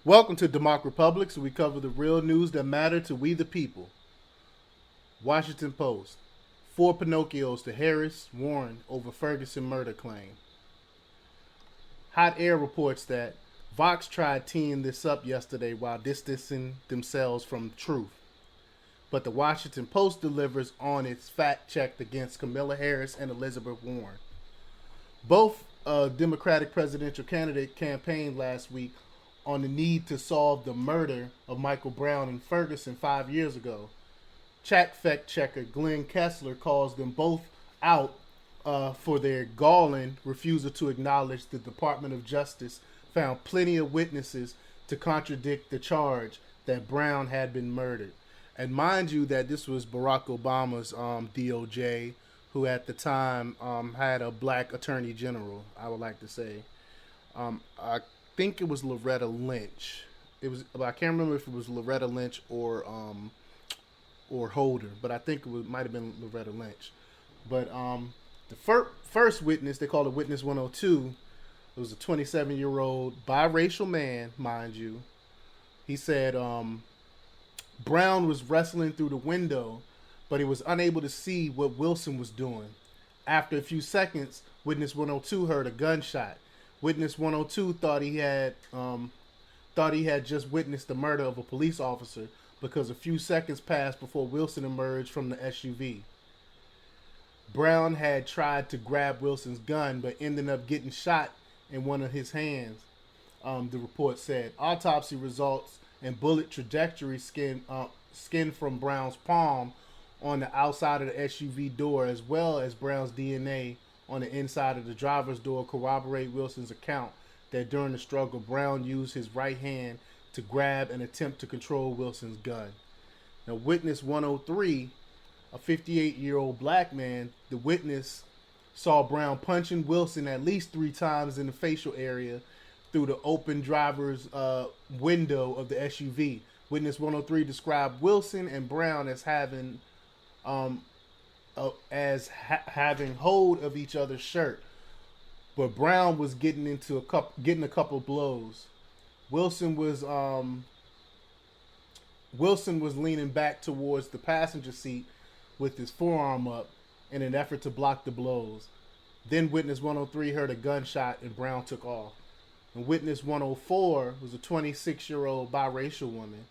Welcome to DEMOCREPUBLIX, where we cover the real news that matter to we the people. Washington Post. 4 Pinocchios to Harris, Warren over Ferguson murder claim. Hot Air reports that Vox tried teeing this up yesterday while distancing themselves from truth. But the Washington Post delivers on its fact check against Kamala Harris and Elizabeth Warren. Both Democratic presidential candidate campaigned last week on the need to solve the murder of Michael Brown in Ferguson 5 years ago. Fact checker Glenn Kessler calls them both out for their galling refusal to acknowledge the Department of Justice found plenty of witnesses to contradict the charge that Brown had been murdered. And mind you that this was Barack Obama's DOJ, who at the time had a black attorney general, I would like to say. I think it was Loretta Lynch. I can't remember if it was Loretta Lynch or Holder, but I think might have been Loretta Lynch. But the first witness, they called it Witness 102. It was a 27-year-old biracial man, mind you. He said Brown was wrestling through the window, but he was unable to see what Wilson was doing. After a few seconds, Witness 102 heard a gunshot. Witness 102 thought he had just witnessed the murder of a police officer because a few seconds passed before Wilson emerged from the SUV. Brown had tried to grab Wilson's gun, but ended up getting shot in one of his hands. The report said autopsy results and bullet trajectory skin from Brown's palm on the outside of the SUV door, as well as Brown's DNA on the inside of the driver's door, corroborate Wilson's account that during the struggle, Brown used his right hand to grab and attempt to control Wilson's gun. Now, Witness 103, a 58-year-old black man, the witness saw Brown punching Wilson at least 3 times in the facial area through the open driver's window of the SUV. Witness 103 described Wilson and Brown as having hold of each other's shirt, but Brown was getting a couple blows. Wilson was leaning back towards the passenger seat with his forearm up in an effort to block the blows. Then Witness 103 heard a gunshot and Brown took off. And Witness 104 was a 26-year-old biracial woman.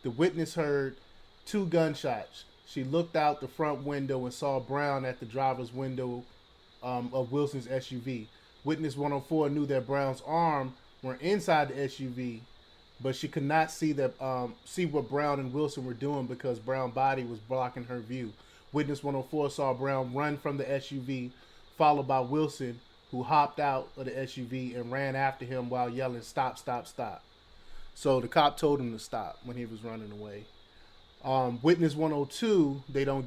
The witness heard 2 gunshots. She looked out the front window and saw Brown at the driver's window of Wilson's SUV. Witness 104 knew that Brown's arms were inside the SUV, but she could not see what Brown and Wilson were doing because Brown's body was blocking her view. Witness 104 saw Brown run from the SUV, followed by Wilson, who hopped out of the SUV and ran after him while yelling, "Stop, stop, stop." So the cop told him to stop when he was running away. Witness 102, they don't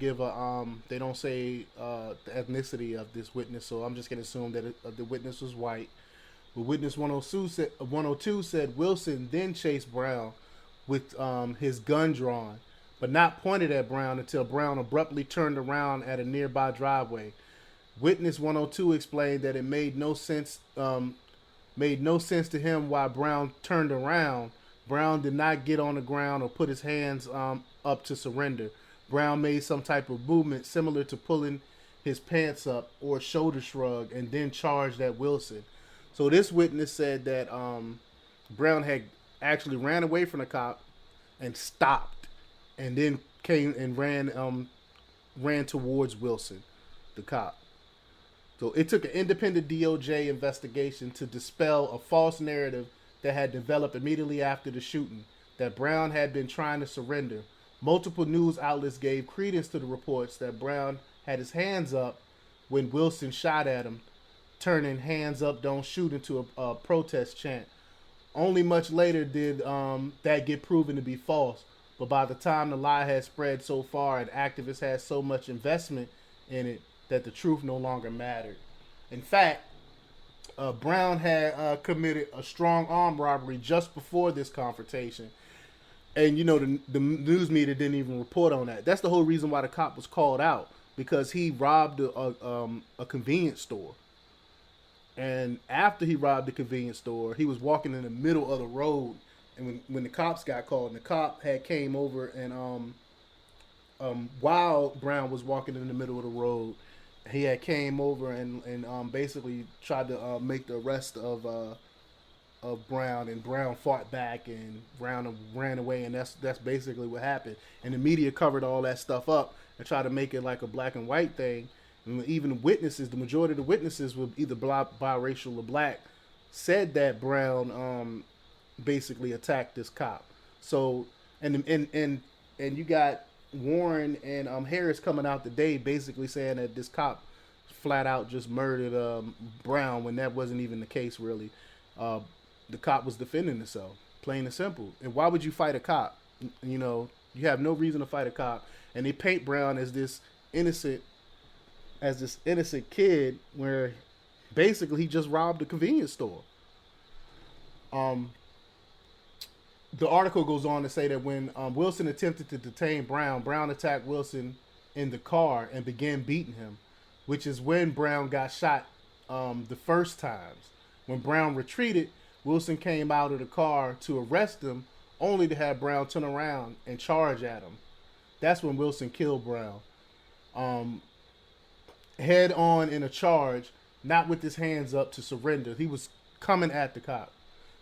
say the ethnicity of this witness, so I'm just going to assume that the witness was white. But Witness 102 said Wilson then chased Brown with his gun drawn, but not pointed at Brown until Brown abruptly turned around at a nearby driveway. Witness 102 explained that it made no sense to him why Brown turned around. Brown did not get on the ground or put his hands up to surrender. Brown made some type of movement similar to pulling his pants up or a shoulder shrug and then charged at Wilson. So this witness said that Brown had actually ran away from the cop and stopped and then came and ran towards Wilson, the cop. So it took an independent DOJ investigation to dispel a false narrative that had developed immediately after the shooting, that Brown had been trying to surrender. Multiple news outlets gave credence to the reports that Brown had his hands up when Wilson shot at him, turning "hands up, don't shoot" into a protest chant. Only much later did that get proven to be false, but by the time the lie had spread so far and activists had so much investment in it that the truth no longer mattered. In fact, Brown had committed a strong arm robbery just before this confrontation. And, the news media didn't even report on that. That's the whole reason why the cop was called out, because he robbed a convenience store. And after he robbed the convenience store, he was walking in the middle of the road And when the cops got called, and the cop had came over, and while Brown was walking in the middle of the road, he had came over and basically tried to make the arrest of Brown, and Brown fought back, and Brown ran away, and that's basically what happened. And the media covered all that stuff up and tried to make it like a black and white thing. And even witnesses, the majority of the witnesses were either biracial or black, said that Brown basically attacked this cop. So and you got Warren and Harris coming out today basically saying that this cop flat out just murdered Brown, when that wasn't even the case really. The cop was defending himself, plain and simple. And why would you fight a cop? You know, you have no reason to fight a cop. And they paint Brown as this innocent kid, where basically he just robbed a convenience store. The article goes on to say that when Wilson attempted to detain Brown, Brown attacked Wilson in the car and began beating him, which is when Brown got shot the first times. When Brown retreated, Wilson came out of the car to arrest him, only to have Brown turn around and charge at him. That's when Wilson killed Brown. Head on in a charge, not with his hands up to surrender. He was coming at the cop.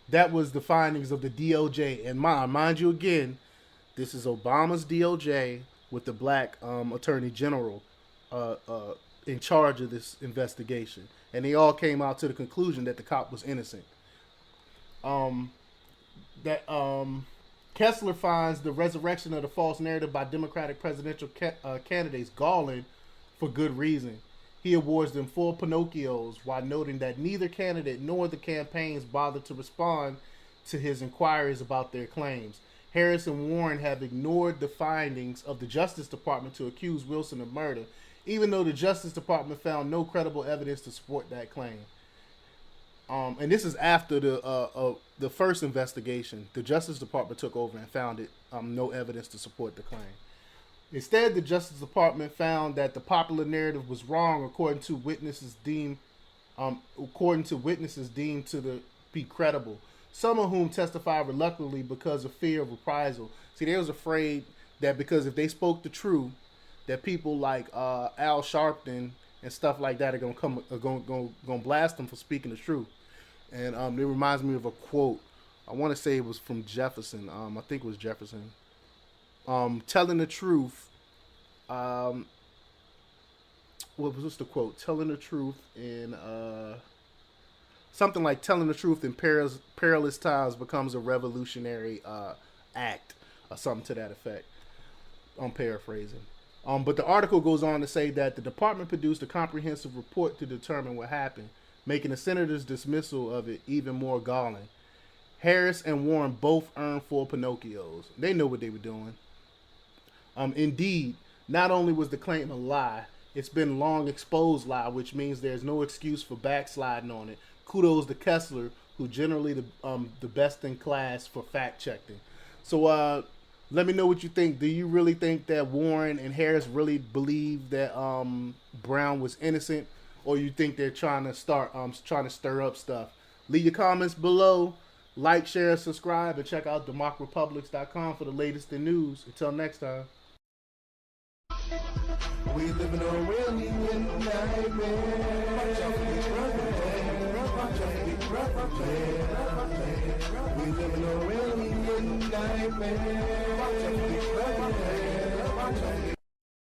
That was the findings of the DOJ. And mind you again, this is Obama's DOJ with the black attorney general in charge of this investigation. And they all came out to the conclusion that the cop was innocent. Kessler finds the resurrection of the false narrative by Democratic presidential candidates galling for good reason. He awards them 4 Pinocchios while noting that neither candidate nor the campaigns bothered to respond to his inquiries about their claims. Harris and Warren have ignored the findings of the Justice Department to accuse Wilson of murder, even though the Justice Department found no credible evidence to support that claim. And this is after the first investigation. The Justice Department took over and found it no evidence to support the claim. Instead, the Justice Department found that the popular narrative was wrong, according to witnesses deemed to be credible. Some of whom testified reluctantly because of fear of reprisal. See, they was afraid that because if they spoke the truth, that people like Al Sharpton and stuff like that are gonna blast them for speaking the truth. And it reminds me of a quote. I want to say it was from Jefferson. I think it was Jefferson. Telling the truth. What's the quote? Telling the truth in something like telling the truth in perilous times becomes a revolutionary act, or something to that effect. I'm paraphrasing. But the article goes on to say that the department produced a comprehensive report to determine what happened, making the senator's dismissal of it even more galling. Harris and Warren both earned 4 Pinocchios. They know what they were doing. Indeed, not only was the claim a lie, it's been long exposed lie, which means there's no excuse for backsliding on it. Kudos to Kessler, who generally the best in class for fact checking. So let me know what you think. Do you really think that Warren and Harris really believe that Brown was innocent, or you think they're trying to stir up stuff? Leave your comments below. Like, share, subscribe, and check out DEMOCREPUBLIX.com for the latest in news. Until next time. We living on a really nightmare. We living on a really nightmare.